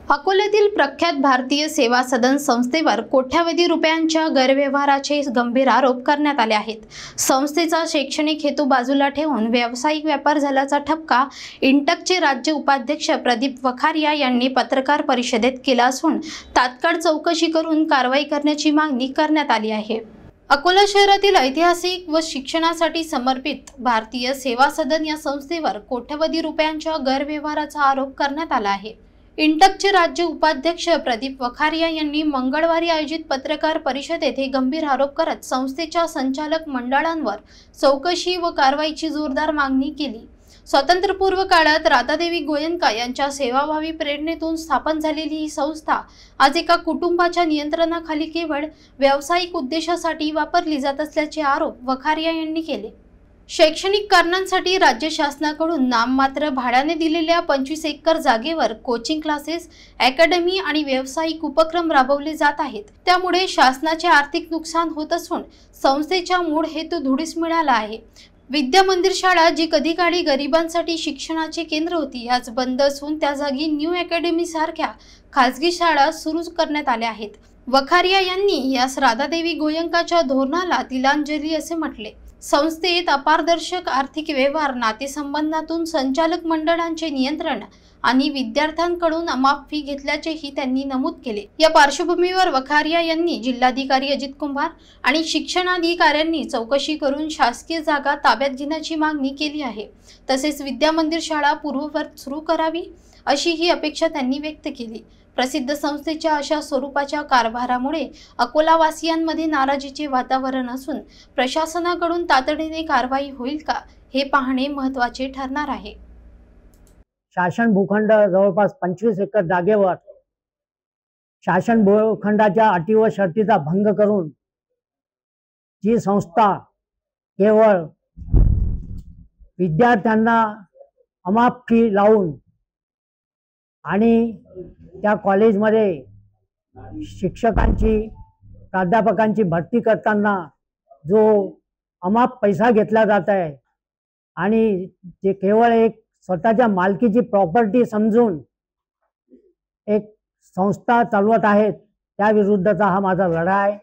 अकोल्यातील प्रख्यात भारतीय सेवा सदन संस्थेवर कोट्यावधी रुपयांच्या गैरव्यवहाराचे गंभीर आरोप करण्यात आले आहेत। संस्थेचा शैक्षणिक हेतू बाजूला ठेवून व्यावसायिक व्यापार झाल्याचा ठपका इंटकचे राज्य उपाध्यक्ष प्रदीप वखारिया यांनी पत्रकार परिषदेत केला असून तात्काळ चौकशी करून कारवाई करण्याची मागणी करण्यात आली आहे। अकोला शहरातील ऐतिहासिक व शिक्षणासाठी समर्पित भारतीय सेवा सदन या संस्थेवर कोट्यवधी रुपयांच्या गैरव्यवहाराचा आरोप करण्यात आला आहे। इंटकचे राज्य उपाध्यक्ष प्रदीप वखारिया यांनी मंगळवारी आयोजित पत्रकार परिषदेत हे गंभीर आरोप करत संस्थेच्या संचालक मंडळांवर चौकशी व कारवाईची जोरदार मागणी केली। स्वातंत्र्यपूर्व काळात राधादेवी गोयंका यांच्या सेवाभावी प्रेरणेतून स्थापन झालेली ही संस्था आज एका कुटुंबाच्या नियंत्रणाखाली केवळ व्यावसायिक उद्देशासाठी वापरली जात असल्याचे आरोप वखारिया यांनी केले। शैक्षणिक कारणांसाठी राज्य शासनाकडून नाममात्र भाड्याने दिलेल्या 25 एकर जागेवर कोचिंग क्लासेस, अकॅडमी आणि व्यावसायिक उपक्रम राबवले जात आहेत। त्यामुळे शासनाचे आर्थिक नुकसान होत असून संस्थेचा मूळ हेतू धुळीस मिळाला आहे। विद्या मंदिर शाळा जी कधी काळी गरिबांसाठी शिक्षणाचे केंद्र होती, आज बंद असून त्या जागी न्यू अकॅडमी सारख्या खासगी शाळा सुरू करण्यात आल्या आहेत। वखारिया यांनी यास राधादेवी गोयंकाच्या धोरणाला तिलांजली असे म्हटले। संस्थेत अपारदर्शक आर्थिक व्यवहार, नातेसंबंधातून संचालक मंडळांचे नियंत्रण आणि विद्यार्थ्यांकडून अमाप फी घेतल्याचेही त्यांनी नमूद केले। या पार्श्वभूमीवर वखारिया यांनी जिल्हाधिकारी अजित कुमार आणि शिक्षणाधिकाऱ्यांनी चौकशी करून शासकीय जागा ताब्यात घेण्याची मागणी केली आहे। तसेच विद्या मंदिर शाळा पूर्ववत सुरू करावी अशी ही अपेक्षा त्यांनी व्यक्त केली। प्रसिद्ध संस्थेच्या अशा स्वरूपाच्या कारभारामुळे अकोलावासियांमध्ये नाराजीचे वातावरण असून प्रशासनाकडून तातडीने कारवाई होईल का हे पाहणे महत्त्वाचे ठरणार आहे। शासन भूखंड जवळपास 25 एकर जागेवर शासन भूखंडाच्या अटी व शर्तीचा भंग करून जी संस्था केवळ विद्यार्थ्यांना अमाप फी लावून आणि त्या कॉलेजमध्ये शिक्षकांची, प्राध्यापकांची भरती करताना जो अमाप पैसा घेतला जात आहे आणि जे केवळ एक स्वतःच्या मालकीची प्रॉपर्टी समजून एक संस्था चालवत आहेत, त्या विरुद्धचा हा माझा लढा आहे।